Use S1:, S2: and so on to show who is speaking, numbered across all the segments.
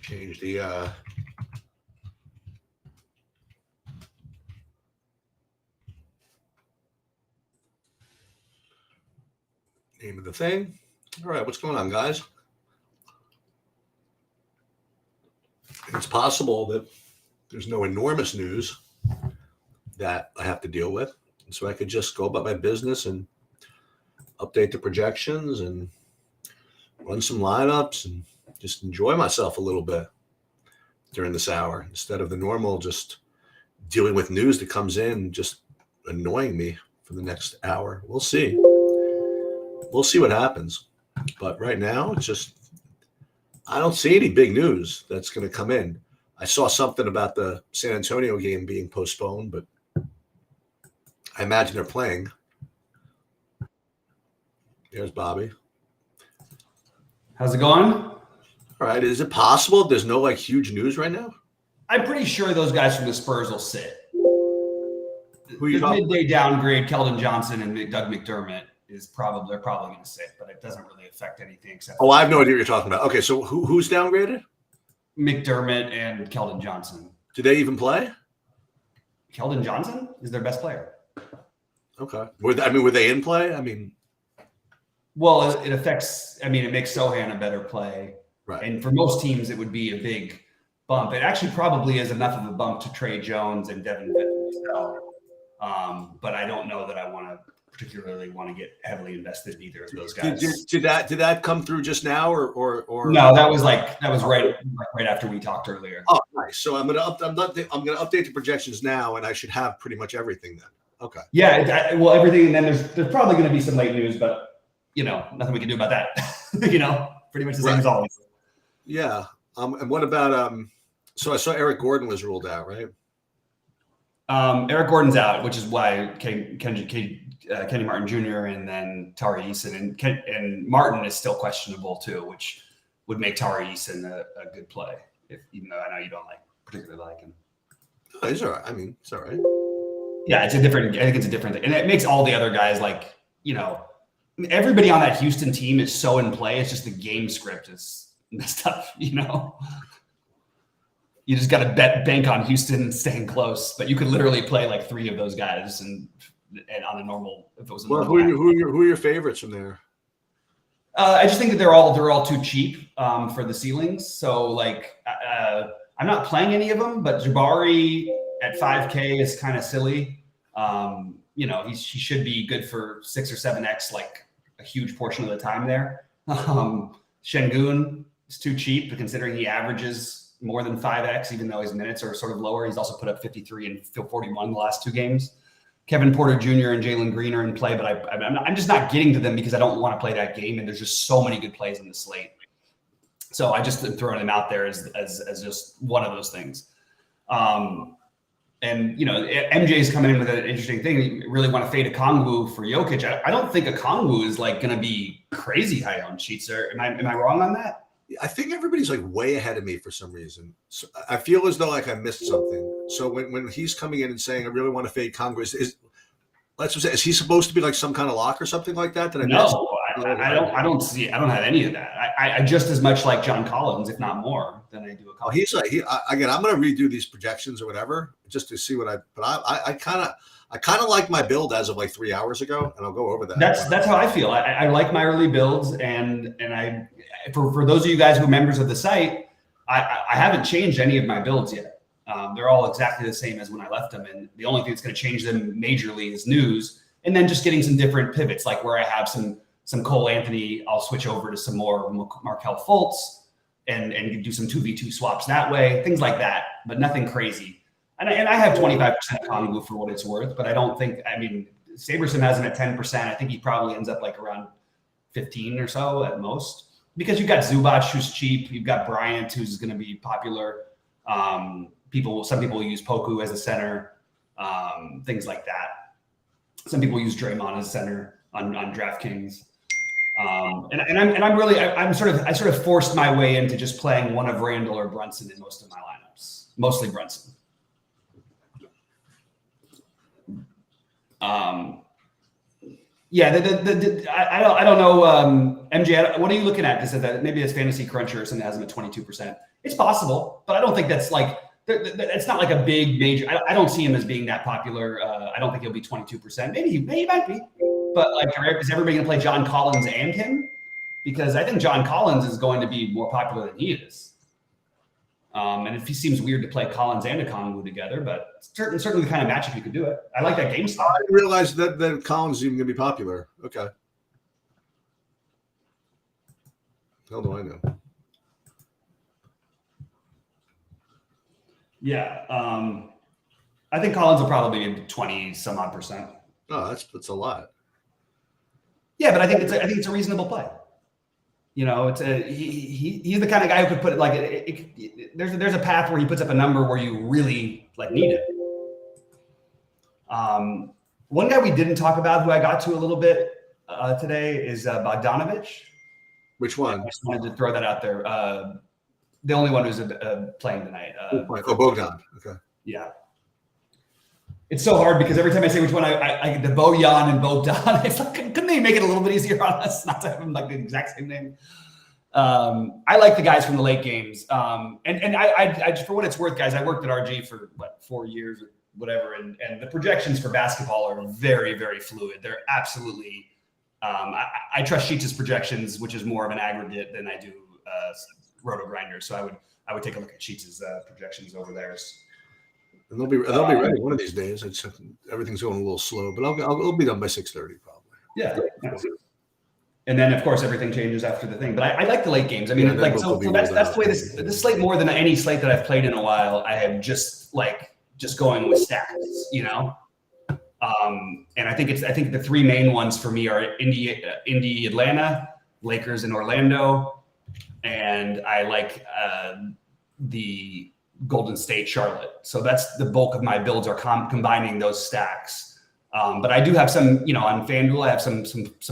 S1: Change the name of the thing. All right, what's going on, guys? It's possible that there's no enormous news that I have to deal with. And so I could just go about my business and update the projections and run some lineups and just enjoy myself a little bit during this hour instead of the normal just dealing with news that comes in just annoying me for the next hour. We'll see. We'll see what happens. But right now, it's just I don't see any big news that's going to come in. I saw something about the San Antonio game being postponed, but I imagine they're playing. There's Bobby.
S2: How's it going?
S1: All right. Is it possible there's no like huge news right now?
S2: I'm pretty sure those guys from the Spurs will sit.
S1: Who you
S2: the midday downgrade, Keldon Johnson and Doug McDermott they're probably going to sit, but it doesn't really affect anything except.
S1: Oh, I have no idea what you're talking about. Okay, so who's downgraded?
S2: McDermott and Keldon Johnson.
S1: Do they even play?
S2: Keldon Johnson is their best player.
S1: Okay. Were they in play? I mean,
S2: well, it affects. I mean, it makes Sohan a better play,
S1: right? And
S2: for most teams, it would be a big bump. It actually probably is enough of a bump to Trey Jones and Devin Vassell. But I don't know that I particularly want to get heavily invested in either of those guys.
S1: Did that come through just now or
S2: no? That was right after we talked earlier.
S1: Oh, nice. So I'm gonna update the projections now, and I should have pretty much everything then. Okay.
S2: Yeah. Well, everything, and then there's probably going to be some late news, but nothing we can do about that. Pretty much the same as always.
S1: Yeah. And what about So I saw Eric Gordon was ruled out, right?
S2: Eric Gordon's out, which is why Kenny Martin Jr. and then Tari Eason and Martin is still questionable too, which would make Tari Eason a good play. Even though I know you don't particularly like him.
S1: Oh, he's all right. I mean, it's all right.
S2: Yeah, I think it's a different thing, and it makes all the other guys everybody on that Houston team is so in play. It's just the game script is messed up. You just got to bank on Houston staying close, but you could literally play like three of those guys and on a normal, if it was.
S1: Well, who are your favorites from there?
S2: I just think that they're all too cheap for the ceilings. So I'm not playing any of them, but Jabari at 5K is kind of silly. He should be good for 6 or 7x, like a huge portion of the time there. Şengün is too cheap, but considering he averages more than 5x, even though his minutes are sort of lower. He's also put up 53 and 41 the last 2 games. Kevin Porter Jr. and Jalen Green are in play, but I'm just not getting to them because I don't want to play that game, and there's just so many good plays in the slate. So I just am throwing him out there as just one of those things. MJ is coming in with an interesting thing. You really want to fade Okongwu for Jokic. I don't think Okongwu is going to be crazy high on sheets. Am I wrong on that?
S1: I think everybody's way ahead of me for some reason. So I feel as though I missed something. So when he's coming in and saying, I really want to fade Congress, is he supposed to be like some kind of lock or something like that?
S2: No, I don't see it. I don't have any of that. I just as much like John Collins, if not more, than I do a Collins.
S1: Again, I'm going to redo these projections or whatever just to see but I kind of like my build as of 3 hours ago, and I'll go over that.
S2: That's how I feel. I like my early builds, and I for those of you guys who are members of the site, I haven't changed any of my builds yet. They're all exactly the same as when I left them, and the only thing that's going to change them majorly is news, and then just getting some different pivots, like where I have some Cole Anthony, I'll switch over to some more Markelle Fultz and do some 2v2 swaps that way, things like that, but nothing crazy. And I have 25% Okongwu for what it's worth, but I don't think, Saberson has him at 10%. I think he probably ends up around 15 or so at most, because you've got Zubac, who's cheap. You've got Bryant, who's going to be popular. Some people will use Poku as a center, things like that. Some people use Draymond as center on DraftKings. I sort of forced my way into just playing one of Randall or Brunson in most of my lineups, mostly Brunson. Yeah, I don't know, MJ. What are you looking at? Is that maybe it's Fantasy Cruncher or something that has him at 22%? It's possible, but I don't think that's like it's not like a big major. I don't see him as being that popular. I don't think he'll be 22%. Maybe he might be, but like, is everybody going to play John Collins and him? Because I think John Collins is going to be more popular than he is. And if he seems weird to play Collins and Okongwu together, but certainly the kind of matchup you could do it. I like that game style.
S1: I didn't realize that Collins is even going to be popular. Okay. Hell do I know?
S2: Yeah. I think Collins will probably be 20 some odd percent.
S1: Oh, that's a lot.
S2: Yeah, but I think it's a reasonable play. You know, it's he's the kind of guy who could put it like there's a path where he puts up a number where you really like need it. One guy we didn't talk about who I got to a little bit today is Bogdanovich.
S1: Which one?
S2: I just wanted to throw that out there. The only one who's playing tonight.
S1: Bogdan. Okay.
S2: Yeah. It's so hard because every time I say which one, I get the Bojan and Bogdan. It's like, couldn't they make it a little bit easier on us not to have them like the exact same name? I like the guys from the late games. And I for what it's worth, guys, I worked at RG for 4 years or whatever. And the projections for basketball are very, very fluid. They're absolutely, I trust Sheets' projections, which is more of an aggregate than I do Roto Grinder. So I would take a look at Sheets' projections over theirs.
S1: And they'll be ready one of these days. Everything's going a little slow, but I'll be done by 6:30 probably.
S2: Yeah. And then of course everything changes after the thing. But I like the late games. I mean, like so that's the way this slate, more than any slate that I've played in a while, I am just going with stacks, you know. And I think the three main ones for me are Indy, Atlanta, Lakers, and Orlando, and I like the Golden State, Charlotte. So that's the bulk of my builds are combining those stacks. But I do have some, you know, on FanDuel, I have some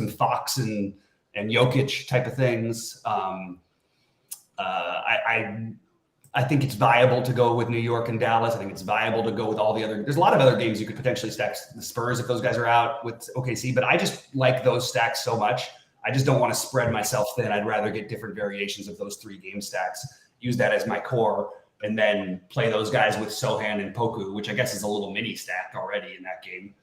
S2: Fox and Jokic type of things. I think it's viable to go with New York and Dallas. I think it's viable to go with all the other. There's a lot of other games you could potentially stack the Spurs if those guys are out with OKC. But I just like those stacks so much. I just don't want to spread myself thin. I'd rather get different variations of those 3 game stacks, use that as my core, and then play those guys with Sohan and Poku, which I guess is a little mini stack already in that game.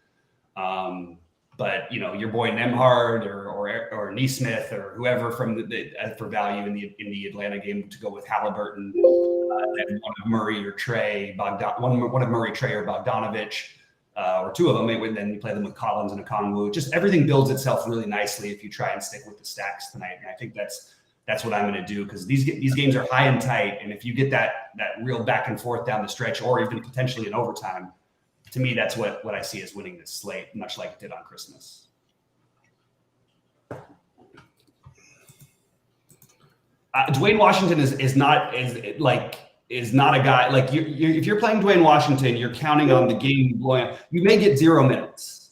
S2: But you know, your boy Nemhard or Neesmith or whoever from for value in the Atlanta game to go with Halliburton, and one of Murray or Trey, one of Murray, Trey, or Bogdanovich, or 2 of them. Then you play them with Collins and Okongwu. Just everything builds itself really nicely if you try and stick with the stacks tonight. And I think that's what I'm going to do, because these games are high and tight, and if you get that real back and forth down the stretch, or even potentially in overtime, to me that's what I see as winning this slate, much like it did on Christmas. Dwayne Washington is not a guy like you. If you're playing Dwayne Washington, you're counting on the game blowing up. You may get 0 minutes.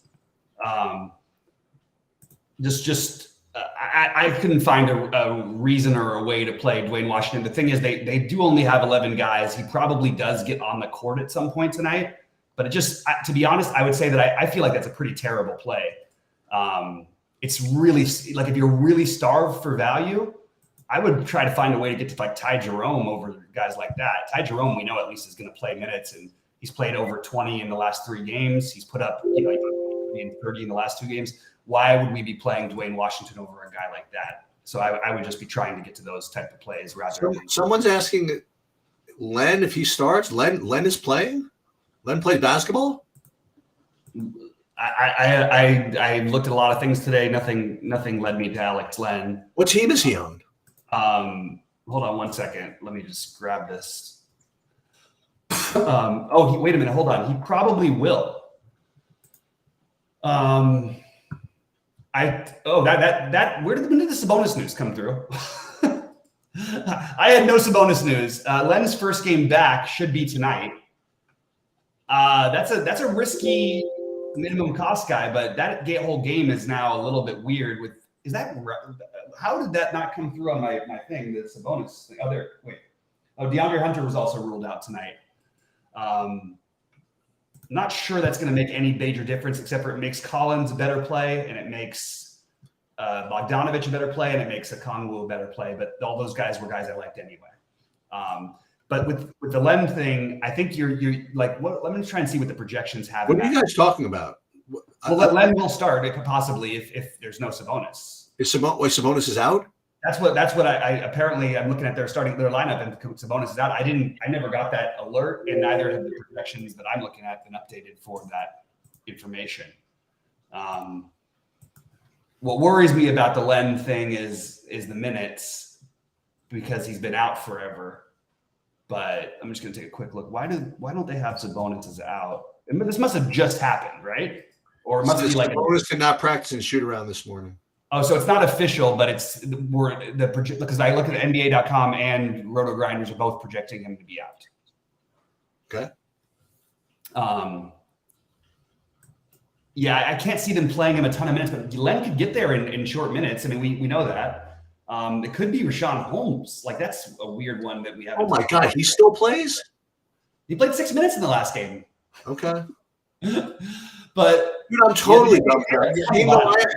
S2: I couldn't find a reason or a way to play Dwayne Washington. The thing is, they do only have 11 guys. He probably does get on the court at some point tonight. But to be honest, I would say that I feel like that's a pretty terrible play. It's really like if you're really starved for value, I would try to find a way to get to like Ty Jerome over guys like that. Ty Jerome, we know at least is going to play minutes, and he's played over 20 in the last 3 games. He's put up 30 in the last 2 games. Why would we be playing Dwayne Washington over a guy like that? So I would just be trying to get to those type of plays rather than.
S1: Someone's asking Len if he starts. Len is playing. Len plays basketball.
S2: I looked at a lot of things today. Nothing led me to Alex Len.
S1: What team is he on?
S2: Hold on 1 second. Let me just grab this. Wait a minute. Hold on. He probably will. When did the Sabonis news come through? I had no Sabonis news. Len's first game back should be tonight. That's a risky minimum cost guy, but that whole game is now a little bit weird. How did that not come through on my thing? The Sabonis. DeAndre Hunter was also ruled out tonight. not sure that's going to make any major difference, except for it makes Collins a better play, and it makes Bogdanovich a better play, and it makes Okongwu a better play. But all those guys were guys I liked anyway. But with the Len thing, I think you're like, what? Let me try and see what the projections have.
S1: What are you guys talking about?
S2: Well, Len will start possibly if there's no Sabonis.
S1: Sabonis is out?
S2: That's what I apparently I'm looking at their lineup, and Sabonis is out. I never got that alert, and neither have the projections that I'm looking at been updated for that information. What worries me about the Len thing is the minutes, because he's been out forever. But I'm just going to take a quick look. Why don't they have Sabonis as out? And this must have just happened, right? Or it must be like
S1: Sabonis did not practice and shoot around this morning.
S2: Oh, so it's not official, but because I look at NBA.com and Roto Grinders are both projecting him to be out.
S1: Okay.
S2: Yeah, I can't see them playing him a ton of minutes, but Len could get there in short minutes. I mean, we know that. It could be Rashawn Holmes. Like, that's a weird one that we have.
S1: Oh my God, he still plays?
S2: He played 6 minutes in the last game.
S1: Okay.
S2: But
S1: dude, I'm totally dumbfounded.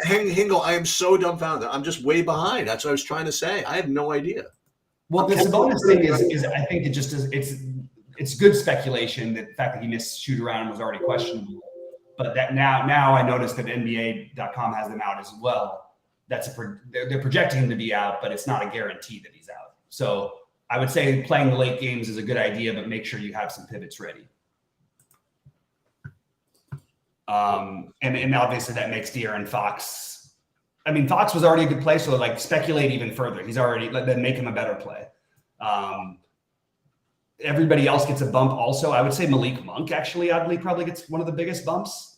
S1: Hingle, I am so dumbfounded. I'm just way behind. That's what I was trying to say. I have no idea.
S2: Well, the Sabonis thing is I think it just is. It's good speculation that the fact that he missed shoot around was already questionable. But that now I noticed that NBA.com has them out as well. They're projecting him to be out, but it's not a guarantee that he's out. So I would say playing the late games is a good idea, but make sure you have some pivots ready. And obviously that makes De'Aaron Fox. I mean, Fox was already a good play, so like speculate even further. He's already then make him a better play. Everybody else gets a bump also. I would say Malik Monk actually oddly probably gets one of the biggest bumps.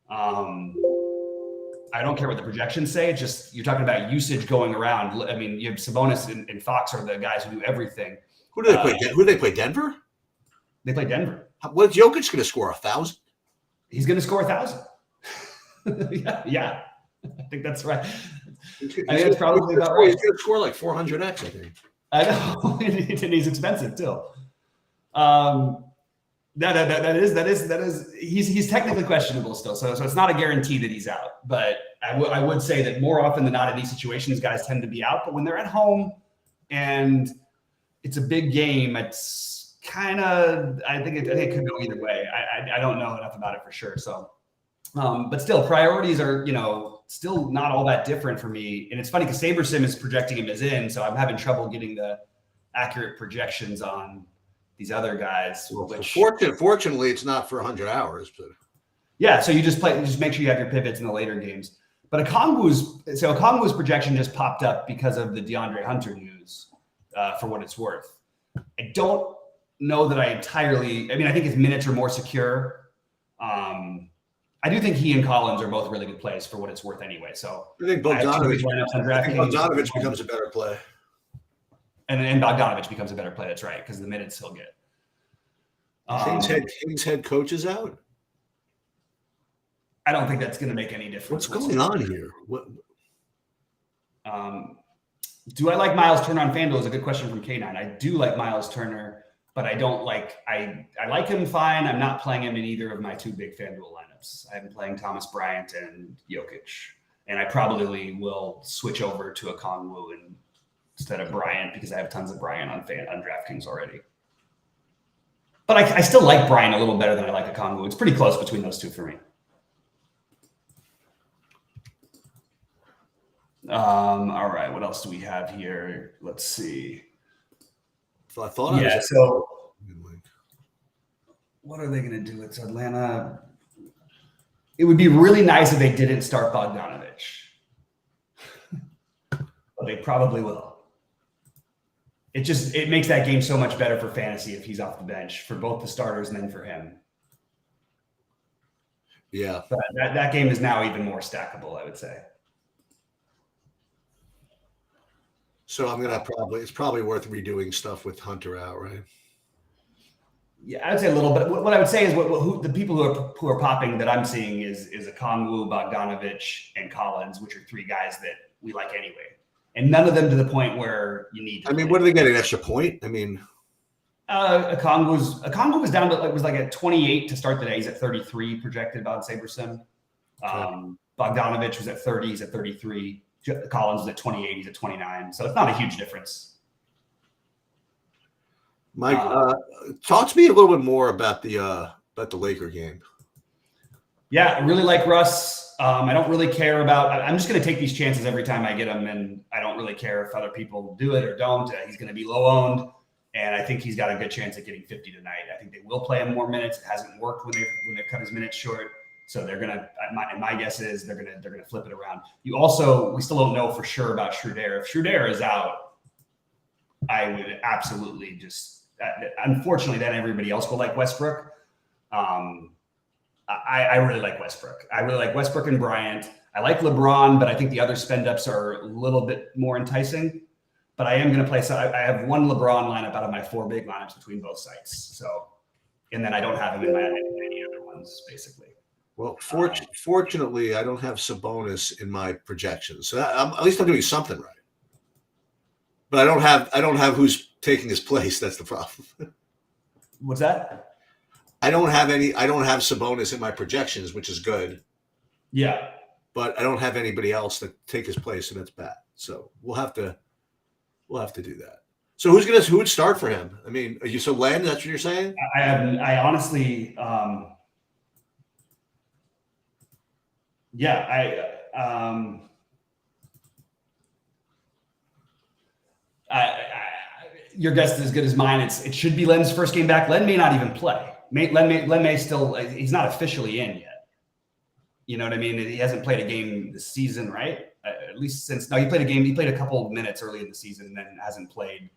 S2: I don't care what the projections say. It's just you're talking about usage going around. I mean, you have Sabonis and Fox are the guys who do everything.
S1: Who do they play? Who do they play? Denver?
S2: They play Denver.
S1: What's Jokic going to score? 1,000?
S2: He's going to score 1,000. yeah, I think that's right. I think it's probably about right.
S1: He's going to score like 400x, I think.
S2: I know, and he's expensive too. That is. He's technically questionable still, so it's not a guarantee that he's out. But I would say that more often than not in these situations, guys tend to be out. But when they're at home and it's a big game, it's kind of, I think it could go either way. I don't know enough about it for sure. So, but still, priorities are, still not all that different for me. And it's funny because SaberSim is projecting him as in, so I'm having trouble getting the accurate projections on these other guys.
S1: Well, fortunately, it's not for 100 hours. But
S2: yeah, so you just make sure you have your pivots in the later games. But Okongwu's projection just popped up because of the DeAndre Hunter news, for what it's worth. I don't know that I think his minutes are more secure. I do think he and Collins are both really good plays for what it's worth anyway. So
S1: I think Bogdanovich becomes a better play.
S2: And Bogdanovich becomes a better play. That's right, because the minutes he'll get.
S1: King's head coach is out.
S2: I don't think that's going to make any difference.
S1: What's going on here? What?
S2: Do I like Miles Turner on FanDuel is a good question from K9. I do like Miles Turner, but I don't like I like him fine. I'm not playing him in either of my two big FanDuel lineups. I'm playing Thomas Bryant and Jokic, and I probably will switch over to Okongwu instead of Bryant because I have tons of Bryant on DraftKings already. But I still like Bryant a little better than I like Okongwu. It's pretty close between those two for me. All right, what else do we have here? Let's see.
S1: So I thought
S2: so what are they going to do? It's Atlanta. It would be really nice if they didn't start Bogdanovich. But they probably will. It makes that game so much better for fantasy if he's off the bench for both the starters and then for him.
S1: Yeah.
S2: But that game is now even more stackable, I would say.
S1: So it's probably worth redoing stuff with Hunter out, right?
S2: Yeah, I'd say a little bit. What I would say is the people who are popping that I'm seeing is Okongwu, Bogdanovich, and Collins, which are three guys that we like anyway, and none of them to the point where you need.
S1: What do they get, an extra point?
S2: Akongu was down to was like at 28 to start the day. He's at 33 projected on SaberSim. Bogdanovich was at 30. He's at 33. Collins was at 28. He's at 29. So it's not a huge difference.
S1: Mike, talk to me a little bit more about the Laker game.
S2: Yeah, I really like Russ. I don't really care about. I'm just going to take these chances every time I get them, and I don't really care if other people do it or don't. He's going to be low owned, and I think he's got a good chance at getting 50 tonight. I think they will play him more minutes. It hasn't worked when they've cut his minutes short, so they're gonna. My guess is they're gonna flip it around. We still don't know for sure about Schroeder. If Schroeder is out, I would absolutely just. Unfortunately, then everybody else will like Westbrook. I really like Westbrook. I really like Westbrook and Bryant. I like LeBron, but I think the other spend ups are a little bit more enticing. But I am going to play. So I have one LeBron lineup out of my 4 big lineups between both sites. So, and then I don't have him in any other ones, basically.
S1: Well, fortunately, I don't have Sabonis in my projections, so at least I'm doing something right. But I don't have who's taking his place. That's the problem.
S2: What's that?
S1: I don't have Sabonis in my projections, which is good.
S2: Yeah. But
S1: I don't have anybody else to take his place, and that's bad. So we'll have to do that. So who would start for him? I mean, so Len, that's what you're saying?
S2: I honestly your guess is as good as mine. It should be Len's first game back. Len may not even play. Len may still. He's not officially in yet. You know what I mean? He hasn't played a game this season, right? At least since he played a game. He played a couple of minutes early in the season, and then hasn't played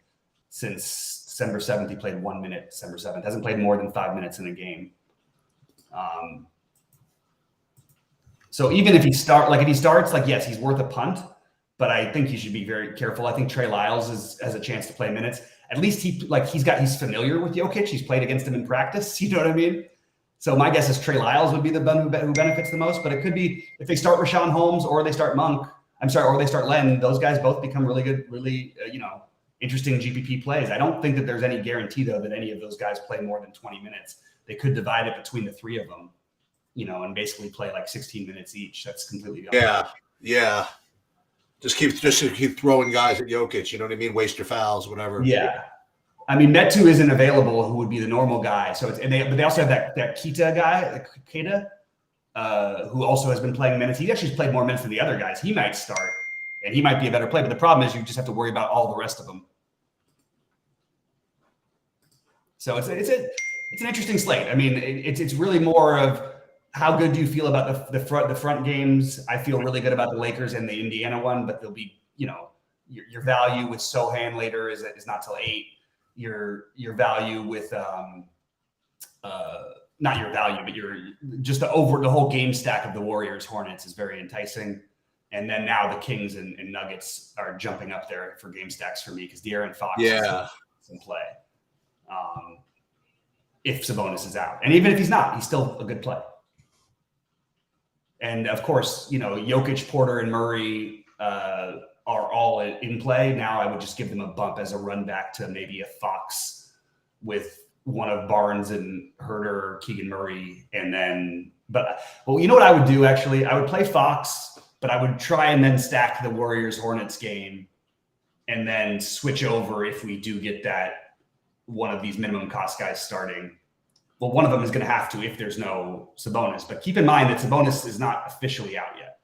S2: since December 7th. He played 1 minute December 7th. Hasn't played more than 5 minutes in a game. So even if he starts, yes, he's worth a punt. But I think you should be very careful. I think Trey Lyles has a chance to play minutes. At least he's familiar with Jokic. He's played against him in practice. You know what I mean? So my guess is Trey Lyles would be the one who benefits the most. But it could be if they start Rashawn Holmes or they start or they start Len. Those guys both become really good, really interesting GPP plays. I don't think that there's any guarantee though that any of those guys play more than 20 minutes. They could divide it between the 3 of them, and basically play like 16 minutes each. That's completely
S1: yeah. Just keep throwing guys at Jokic. You know what I mean? Waste your fouls, whatever.
S2: Yeah. I mean, Metu isn't available, who would be the normal guy. So but they also have that Keita guy, who also has been playing minutes. He actually played more minutes than the other guys. He might start, and he might be a better player. But the problem is you just have to worry about all the rest of them. So it's an interesting slate. I mean, it's really more of how good do you feel about the front games? I feel really good about the Lakers and the Indiana one, but there'll be, your value with Sohan later is not till 8. Your value with not your value, but your just the whole game stack of the Warriors Hornets is very enticing. And then now the Kings and Nuggets are jumping up there for game stacks for me because De'Aaron Fox is in play. If Sabonis is out, and even if he's not, he's still a good play. And of course, Jokic, Porter, and Murray are all in play. Now I would just give them a bump as a run back to maybe a Fox with one of Barnes and Herter, Keegan Murray. And then, you know what I would do actually? I would play Fox, but I would try and then stack the Warriors Hornets game and then switch over if we do get that one of these minimum cost guys starting. Well, one of them is going to have to if there's no Sabonis. But keep in mind that Sabonis is not officially out yet.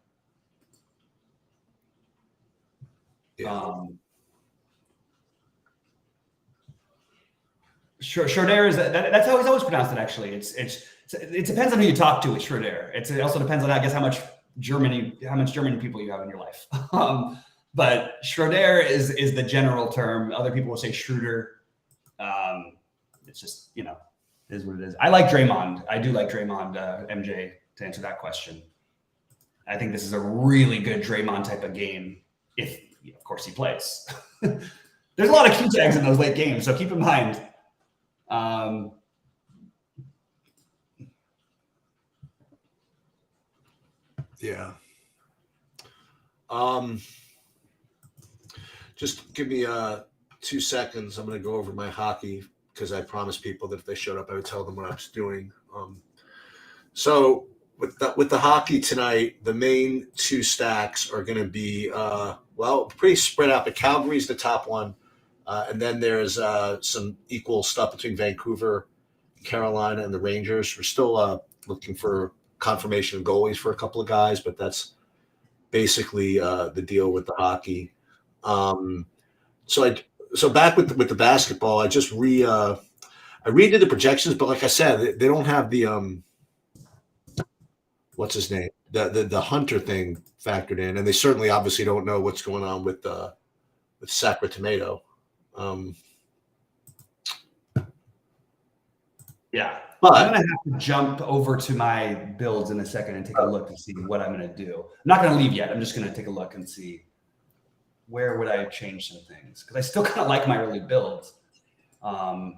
S1: Yeah.
S2: Schroeder is that's how he's always pronounced it. Actually, it depends on who you talk to with Schroeder. It also depends on I guess how much German people you have in your life. But Schroeder is the general term. Other people will say Schroeder. It's just is what it is. I like Draymond. I do like Draymond, MJ, to answer that question. I think this is a really good Draymond type of game. If, of course, he plays. There's a lot of key tags in those late games, so keep in mind.
S1: Yeah. Just give me 2 seconds. I'm going to go over my hockey because I promised people that if they showed up, I would tell them what I was doing. So with the hockey tonight, the main two stacks are going to be pretty spread out. But Calgary's the top one, and then there's some equal stuff between Vancouver, Carolina, and the Rangers. We're still looking for confirmation of goalies for a couple of guys, but that's basically the deal with the hockey. So back with the basketball, I just redid the projections, but like I said, they don't have the what's his name, the Hunter thing factored in, and they certainly obviously don't know what's going on with Sacra Tomato.
S2: Yeah.
S1: But
S2: I'm going to have to jump over to my builds in a second and take a look and see what I'm going to do. I'm not going to leave yet. I'm just going to take a look and see where would I change some things, because I still kind of like my early builds.
S1: Well,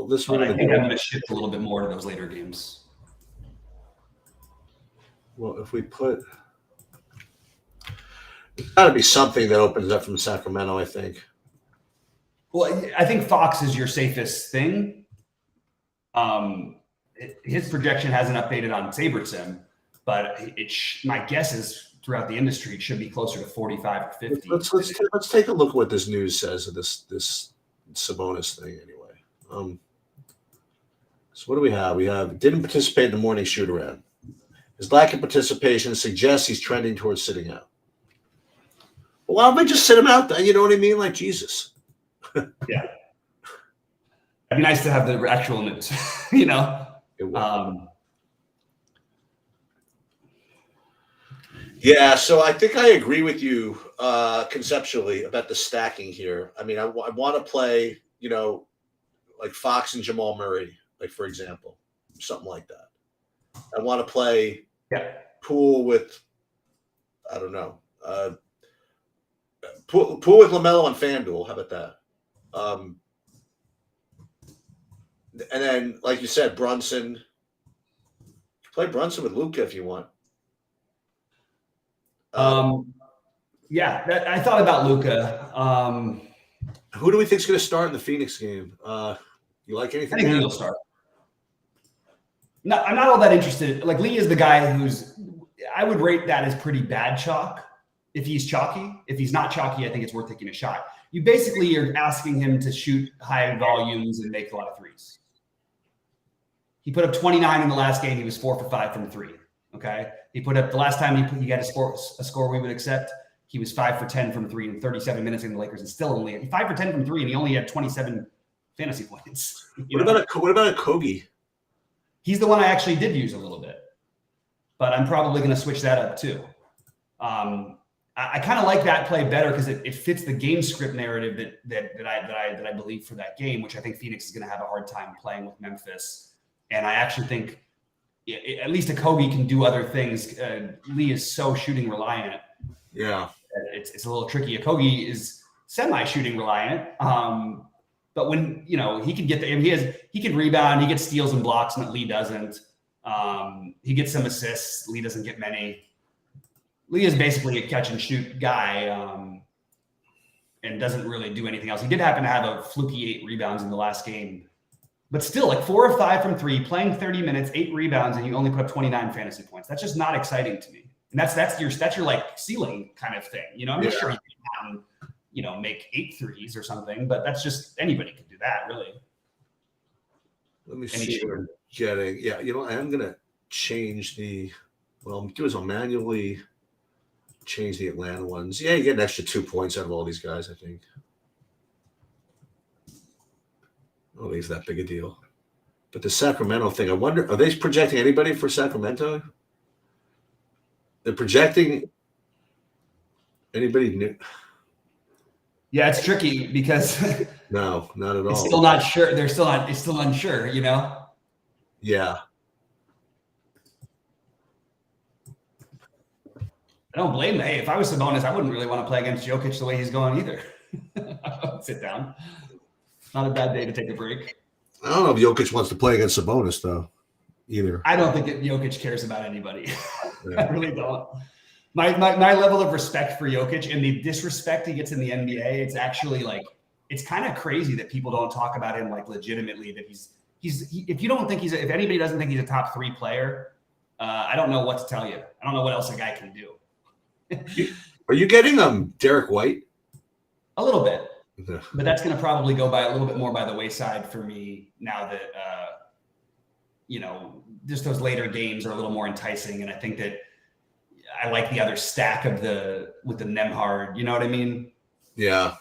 S1: this
S2: but
S1: one
S2: I think I'm going to shift a little bit more to those later games.
S1: Well, if we put, there's got to be something that opens up from Sacramento, I think.
S2: Well, I think Fox is your safest thing. His projection hasn't updated on SaberSim, but my guess is throughout the industry it should be closer to 45 or 50.
S1: Let's take a look at what this news says of this Sabonis thing anyway. So what do we have? We have didn't participate in the morning shoot around. His lack of participation suggests he's trending towards sitting out. Well, why don't we just sit him out then? You know what I mean? Like Jesus.
S2: Yeah. It'd be nice to have the actual news, you know?
S1: Yeah, so I think I agree with you conceptually about the stacking here. I mean, I want to play, like Fox and Jamal Murray, like for example, something like that. I want to play Poole with, I don't know, Poole with LaMelo and FanDuel. How about that? And then, like you said, Brunson. Play Brunson with Luka if you want.
S2: Yeah, I thought about Luka.
S1: Who do we think is going to start in the Phoenix game? You like anything?
S2: I think he'll start. No, I'm not all that interested. Like Lee is the guy I would rate that as pretty bad chalk. If he's chalky, if he's not chalky, I think it's worth taking a shot. You basically are asking him to shoot high volumes and make a lot of threes. He put up 29 in the last game. He was 4 for 5 from 3. Okay. He put up the last time he got a score we would accept. He was 5 for 10 from 3 in 37 minutes in the Lakers, and still only 5 for 10 from 3, and he only had 27 fantasy points.
S1: What about a Kogi?
S2: He's the one I actually did use a little bit, but I'm probably going to switch that up too. I kind of like that play better because it fits the game script narrative that I believe for that game, which I think Phoenix is going to have a hard time playing with Memphis. And I actually think at least a Kobe can do other things. Lee is so shooting reliant.
S1: Yeah,
S2: it's a little tricky. A Kobe is semi-shooting reliant, but when he can get he can rebound, he gets steals and blocks, and Lee doesn't. He gets some assists. Lee doesn't get many. Lee is basically a catch and shoot guy, and doesn't really do anything else. He did happen to have a fluky 8 rebounds in the last game, but still, like 4 of 5 from 3, playing 30 minutes, 8 rebounds, and you only put up 29 fantasy points. That's just not exciting to me. And that's your like ceiling kind of thing. I'm not sure you can make 8 threes or something, but that's just anybody can do that, really.
S1: Let me see what I'm getting. Yeah, I am gonna change I'll manually change the Atlanta ones. Yeah, you get an extra 2 points out of all these guys, I think. I don't think it's that big a deal. But the Sacramento thing, I wonder, are they projecting anybody for Sacramento? They're projecting anybody new?
S2: Yeah, it's tricky because
S1: no, not at all.
S2: It's still not sure. It's still unsure,
S1: Yeah.
S2: I don't blame them. Hey, if I was Sabonis, I wouldn't really want to play against Jokic the way he's going either. I would sit down. Not a bad day to take a break.
S1: I don't know if Jokic wants to play against Sabonis, though, either.
S2: I don't think that Jokic cares about anybody. Yeah. I really don't. My level of respect for Jokic and the disrespect he gets in the NBA, it's actually like it's kind of crazy that people don't talk about him like legitimately. That if you don't think if anybody doesn't think he's a top 3 player, I don't know what to tell you. I don't know what else a guy can do.
S1: Are you getting Derek White?
S2: A little bit, but that's going to probably go by a little bit more by the wayside for me now that just those later games are a little more enticing, and I think that I like the other stack with the Nembhard. You know what I mean?
S1: Yeah.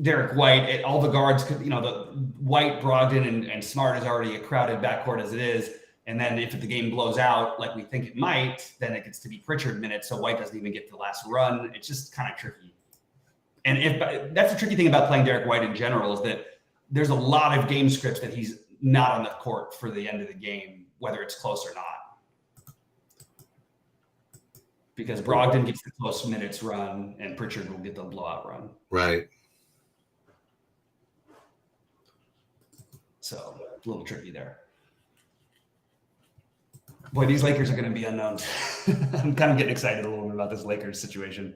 S2: Derek White, all the guards could, the White, Brogdon, and Smart is already a crowded backcourt as it is. And then if the game blows out like we think it might, then it gets to be Pritchard minutes. So White doesn't even get the last run. It's just kind of tricky. And that's the tricky thing about playing Derek White in general is that there's a lot of game scripts that he's not on the court for the end of the game, whether it's close or not. Because Brogdon gets the close minutes run and Pritchard will get the blowout run.
S1: Right.
S2: So a little tricky there. Boy, these Lakers are going to be unknown. I'm kind of getting excited a little bit about this Lakers situation.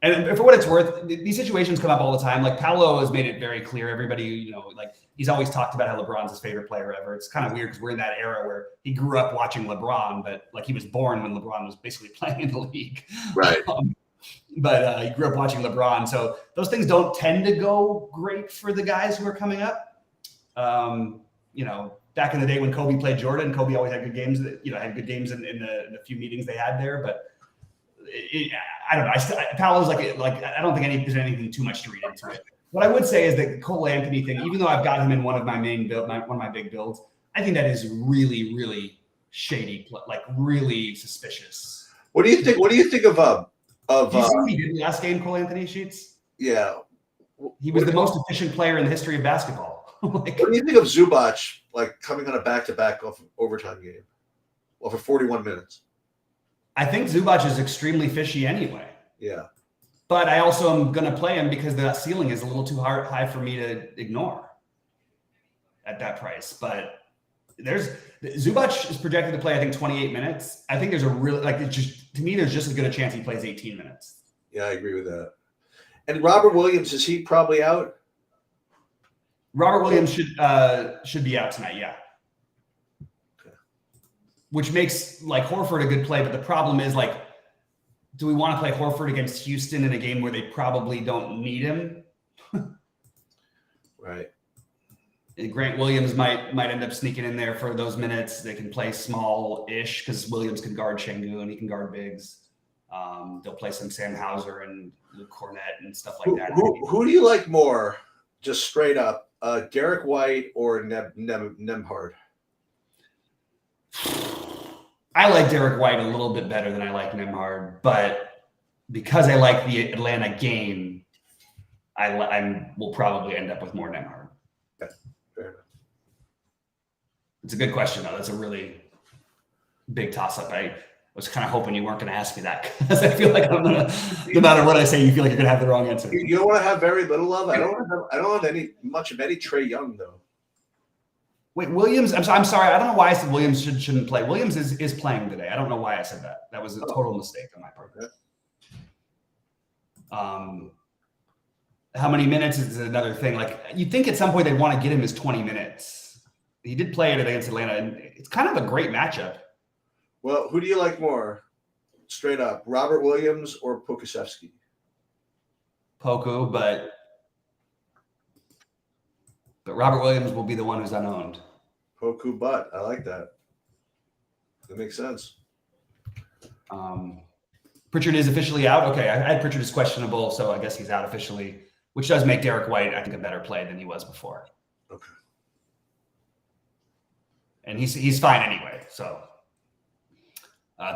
S2: And for what it's worth, these situations come up all the time. Like Paolo has made it very clear. Everybody, he's always talked about how LeBron's his favorite player ever. It's kind of weird because we're in that era where he grew up watching LeBron, but like he was born when LeBron was basically playing in the league.
S1: Right.
S2: But he grew up watching LeBron. So those things don't tend to go great for the guys who are coming up. Back in the day when Kobe played Jordan, Kobe always had good games. Had good games in the few meetings they had there. But I don't know. Paolo's like I don't think there's anything too much to read into it. What I would say is that the Cole Anthony thing, even though I've got him in one of my one of my big builds, I think that is really, really shady, like really suspicious.
S1: What do you think? What do you think of
S2: you see what he did in the last game, Cole Anthony Sheets?
S1: Yeah,
S2: he was the most efficient player in the history of basketball.
S1: What do you think of Zubac coming on a back-to-back off overtime game, for 41 minutes?
S2: I think Zubac is extremely fishy anyway.
S1: Yeah.
S2: But I also am going to play him because the ceiling is a little too high for me to ignore at that price. But Zubac is projected to play, I think, 28 minutes. I think there's to me, there's just as good a chance he plays 18 minutes.
S1: Yeah, I agree with that. And Robert Williams, is he probably out?
S2: Robert Williams should be out tonight, yeah.
S1: Okay.
S2: Which makes Horford a good play, but the problem is do we want to play Horford against Houston in a game where they probably don't need him?
S1: Right.
S2: And Grant Williams might end up sneaking in there for those minutes. They can play small-ish because Williams can guard Şengün and he can guard bigs. They'll play some Sam Hauser and Luke Cornett and stuff like that.
S1: Who do you like more, just straight up? Derek White or Nembhard?
S2: I like Derek White a little bit better than I like Nembhard, but because I like the Atlanta game, I will probably end up with more Nembhard.
S1: Okay. Fair enough.
S2: It's a good question, though. That's a really big toss-up. I was kind of hoping you weren't going to ask me that because I feel like I'm gonna, no matter what I say, you feel like you're going to have the wrong answer.
S1: You don't want to have very little of. I don't have much of any Trae Young though.
S2: Wait, Williams. I'm sorry. I don't know why I said Williams shouldn't play. Williams is playing today. I don't know why I said that. That was a total mistake on my part. How many minutes is another thing. You'd think at some point they'd want to get him his 20 minutes. He did play it against Atlanta, and it's kind of a great matchup.
S1: Well, who do you like more? Straight up, Robert Williams or Pokusevski?
S2: Poku, but Robert Williams will be the one who's unowned.
S1: Poku, but I like that. That makes sense.
S2: Pritchard is officially out. Okay, I had Pritchard as questionable, so I guess he's out officially, which does make Derek White, I think, a better play than he was before.
S1: Okay.
S2: And he's fine anyway, so...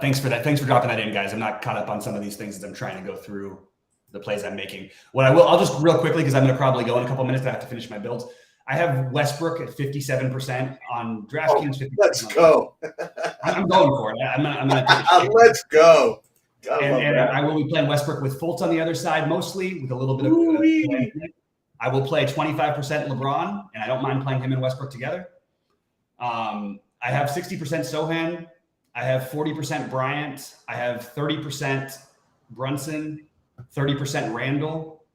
S2: thanks for that. Thanks for dropping that in, guys. I'm not caught up on some of these things as I'm trying to go through the plays I'm making. I'll just real quickly, because I'm going to probably go in a couple minutes. I have to finish my builds. I have Westbrook at 57% on DraftKings.
S1: Let's go.
S2: I'm going for it. I'm going to
S1: let's go.
S2: And I will be playing Westbrook with Fultz on the other side, mostly with a little bit of. I will play 25% LeBron, and I don't mind playing him and Westbrook together. I have 60% Sohan. I have 40% Bryant. I have 30% Brunson, 30% Randall,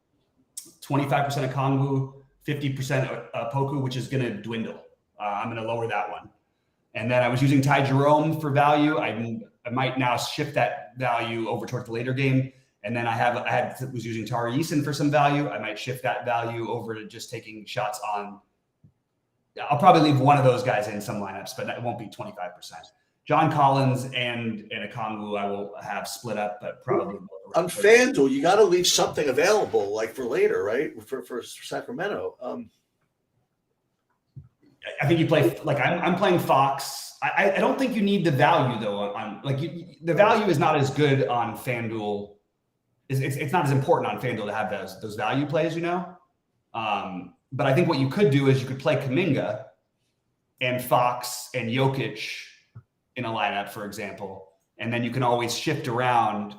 S2: 25% of Kongwu, 50% Poku, which is going to dwindle. I'm going to lower that one. And then I was using Ty Jerome for value. I might now shift that value over towards the later game. And then I was using Tari Eason for some value. I might shift that value over to just taking shots on. I'll probably leave one of those guys in some lineups, but it won't be 25%. John Collins and Okongwu I will have split up, but probably
S1: on FanDuel, you got to leave something available, like for later, right? For Sacramento.
S2: I think you play like I'm playing Fox. I don't think you need the value though. On like the value is not as good on FanDuel. It's not as important on FanDuel to have those value plays, you know. But I think what you could do is you could play Kuminga and Fox and Jokic in a lineup, for example, and then you can always shift around.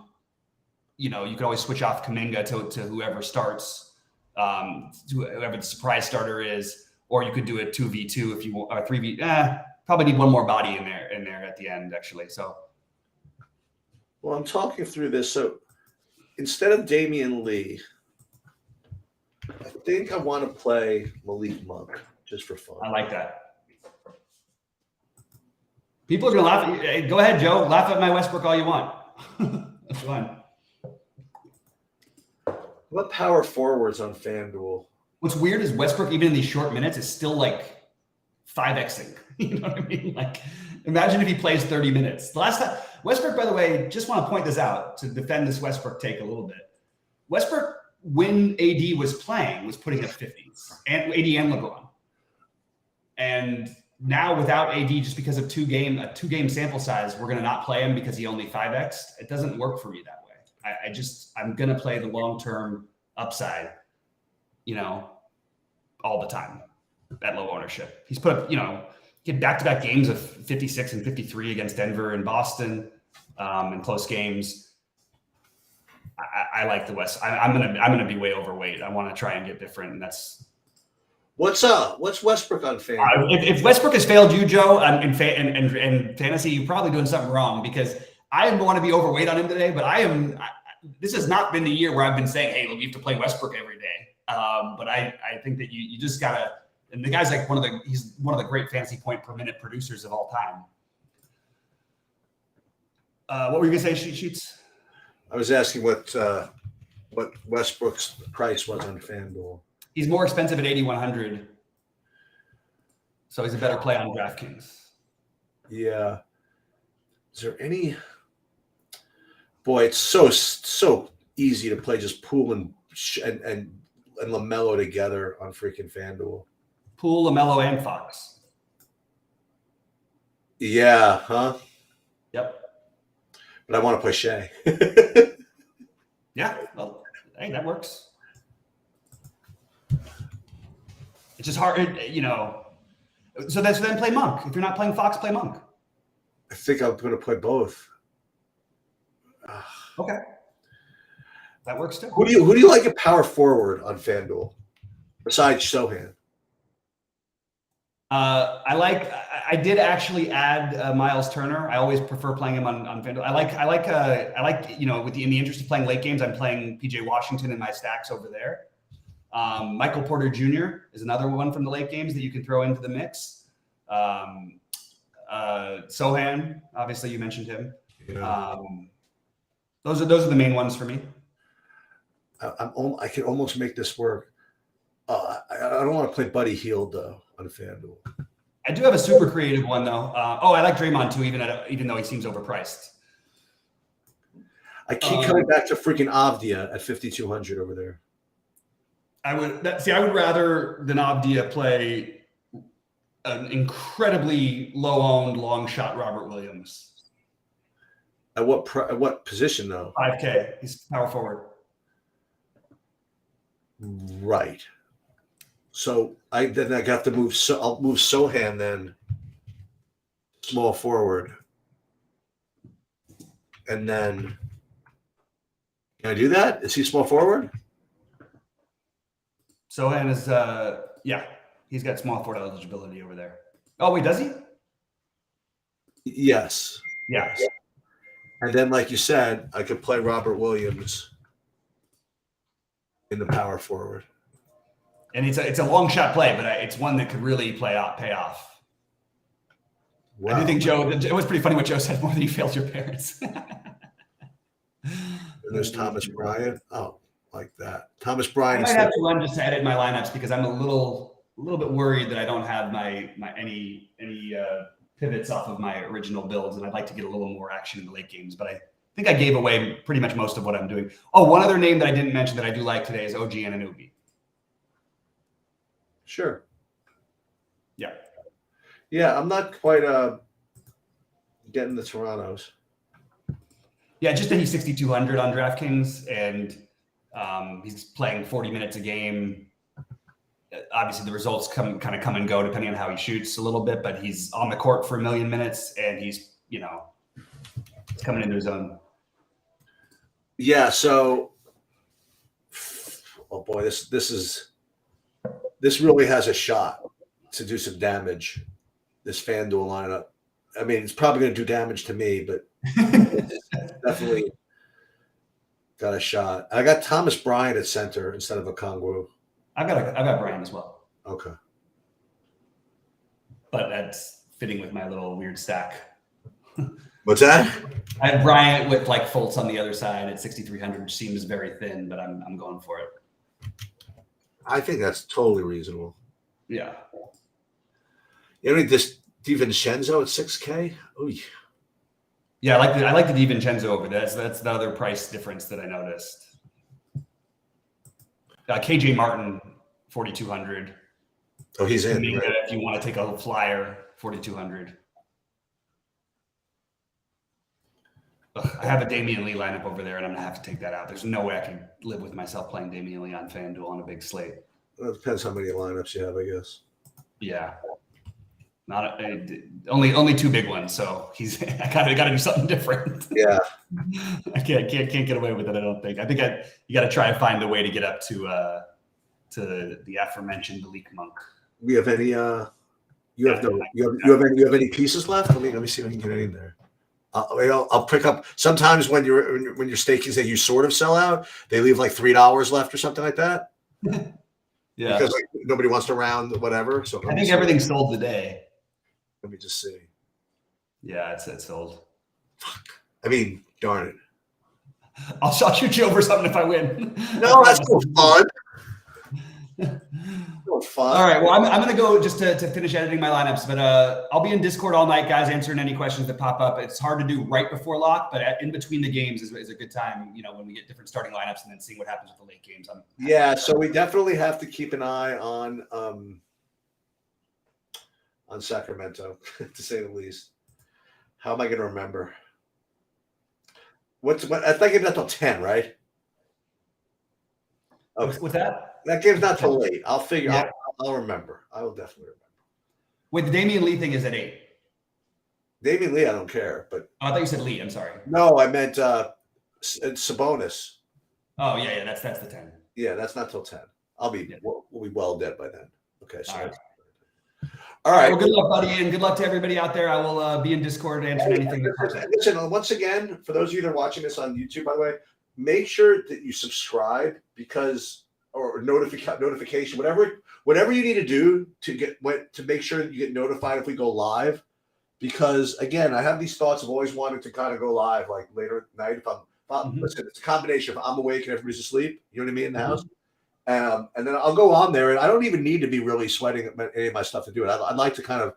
S2: You know, you can always switch off Kuminga to whoever starts, to whoever the surprise starter is, or you could do a 2v2 if you want, or 3v. Probably need one more body in there at the end, actually. So,
S1: well, I'm talking through this. So instead of Damian Lee, I think I want to play Malik Monk just for fun.
S2: I like that. People are going to laugh. Hey, go ahead, Joe. Laugh at my Westbrook all you want. That's fun.
S1: What power forwards on FanDuel?
S2: What's weird is Westbrook, even in these short minutes, is still like 5xing. You know what I mean? Like, imagine if he plays 30 minutes. The last time, Westbrook, by the way, just want to point this out to defend this Westbrook take a little bit. Westbrook, when AD was playing, was putting up 50s, and AD and LeBron. And now without AD, just because of a two-game sample size, we're going to not play him because he only 5x'd. It doesn't work for me that way. I'm going to play the long-term upside, you know, all the time at low ownership. He's put up, you know, he had back-to-back games of 56 and 53 against Denver and Boston in close games. I like the West. I'm gonna be way overweight. I want to try and get different, and that's
S1: what's up. What's Westbrook on FanDuel?
S2: If Westbrook has failed you, Joe, in fantasy, you're probably doing something wrong because I want to be overweight on him today. But this has not been the year where I've been saying, "Hey, look, you have to play Westbrook every day." But I think that you just gotta. And the guy's like he's one of the great fantasy point per minute producers of all time. What were you gonna say, Sheets?
S1: I was asking what Westbrook's price was on FanDuel.
S2: He's more expensive at 8,100, so he's a better play on DraftKings.
S1: Yeah. Is there any? Boy, it's so easy to play just Poole and LaMelo together on freaking FanDuel.
S2: Poole, LaMelo, and Fox.
S1: Yeah, huh?
S2: Yep.
S1: But I want to play Shea.
S2: Yeah, well, hey, that works. It's just hard, you know. So then play Monk. If you're not playing Fox, play Monk.
S1: I think I'm going to play both.
S2: Okay, that works too.
S1: Who do you like at power forward on FanDuel besides Sohan?
S2: I did actually add Miles Turner. I always prefer playing him on FanDuel. I like you know, in the interest of playing late games, I'm playing PJ Washington in my stacks over there. Michael Porter Jr. is another one from the late games that you can throw into the mix. Sohan, obviously you mentioned him.
S1: Yeah.
S2: Those are the main ones for me.
S1: I can almost make this work. I don't want to play Buddy Hield though on FanDuel.
S2: I do have a super creative one though. I like Draymond too, even though he seems overpriced.
S1: I keep coming back to freaking Avdia at 5,200 over there.
S2: I would rather than Avdia play an incredibly low-owned long shot Robert Williams.
S1: At what position though?
S2: 5K. He's power forward.
S1: Right. So I got to move. So I'll move Sohan then, small forward, and then can I do that? Is he small forward?
S2: Sohan is yeah, he's got small forward eligibility over there. Oh wait, does he?
S1: Yes.
S2: Yeah.
S1: And then, like you said, I could play Robert Williams in the power forward.
S2: And it's a long shot play, but it's one that could really pay off. Wow. I do think Joe, it was pretty funny what Joe said, more than you failed your parents.
S1: And there's Thomas Bryant. Oh, like that. Thomas Bryant.
S2: I might have to run just to edit my lineups because I'm a little bit worried that I don't have my any pivots off of my original builds, and I'd like to get a little more action in the late games. But I think I gave away pretty much most of what I'm doing. Oh, one other name that I didn't mention that I do like today is OG Anunoby.
S1: Sure.
S2: Yeah.
S1: Yeah, I'm not quite getting the Torontos.
S2: Yeah, just that he's 6,200 on DraftKings, and he's playing 40 minutes a game. Obviously, the results come and go depending on how he shoots a little bit, but he's on the court for 1 million minutes, and he's coming into his own.
S1: Yeah. So, oh boy, this really has a shot to do some damage. This FanDuel lineup. I mean, it's probably going to do damage to me, but it's definitely got a shot. I got Thomas Bryant at center instead of Okongwu.
S2: I've got Bryant as well.
S1: Okay.
S2: But that's fitting with my little weird stack.
S1: What's that?
S2: I have Bryant with like Fultz on the other side at 6,300, which seems very thin, but I'm going for it.
S1: I think that's totally reasonable.
S2: Yeah.
S1: You know, this DiVincenzo at 6K? Ooh.
S2: Yeah, I like the DiVincenzo over there. That's the other price difference that I noticed. KJ Martin, 4,200.
S1: Oh, he's in. Right?
S2: If you want to take a flyer, 4,200. I have a Damian Lee lineup over there, and I'm gonna have to take that out. There's no way I can live with myself playing Damian Lee on FanDuel on a big slate.
S1: Well, it depends how many lineups you have, I guess.
S2: Yeah, only two big ones. So I gotta do something different.
S1: Yeah,
S2: I can't get away with it. I don't think. I think you got to try and find a way to get up to the aforementioned Leak Monk.
S1: We have any? You have any pieces left? Let me see if I can get any in there. I'll pick up. Sometimes when you're staking, that you sort of sell out, they leave like $3 left or something like that.
S2: Yeah,
S1: because like nobody wants to round whatever. So
S2: I think everything's sold today.
S1: Let me just see.
S2: Yeah, it's sold.
S1: Fuck. I mean, darn it.
S2: I'll shoot you over something if I win.
S1: No, that's no fun. No fun.
S2: All right. Well, I'm going to go just to finish editing my lineups, but I'll be in Discord all night, guys, answering any questions that pop up. It's hard to do right before lock, but in between the games is a good time, when we get different starting lineups and then seeing what happens with the late games.
S1: Yeah, so we definitely have to keep an eye on Sacramento, to say the least. How am I going to remember? What? I think it's not till 10, right?
S2: Okay. With that?
S1: That game's not till late. I'll figure. Yeah. I'll remember. I will definitely remember.
S2: Wait, the Damian Lee thing is at 8.
S1: Damian Lee, I don't care, but
S2: I thought you said Lee. I'm sorry.
S1: No, I meant Sabonis.
S2: Oh yeah, that's the 10.
S1: Yeah, that's not till 10. We'll be well dead by then. Okay, so.
S2: All right. Well, good luck, buddy, and good luck to everybody out there. I will be in Discord answering anything that comes in.
S1: Listen, once again, for those of you that are watching this on YouTube, by the way, make sure that you subscribe or notification, whatever you need to do to make sure that you get notified if we go live. Because again, I have these thoughts of always wanting to kind of go live like later at night. Listen, it's a combination of I'm awake and everybody's asleep. You know what I mean in the house. And then I'll go on there, and I don't even need to be really sweating any of my stuff to do it. I'd like to kind of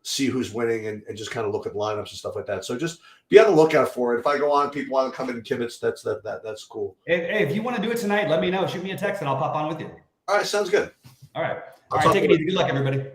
S1: see who's winning and just kind of look at lineups and stuff like that. So just be on the lookout for it. If I go on, people want to come in and kibitz, that's cool.
S2: Hey, if you want to do it tonight, let me know. Shoot me a text, and I'll pop on with you.
S1: All right, sounds good.
S2: All right, take it easy. Good luck, everybody.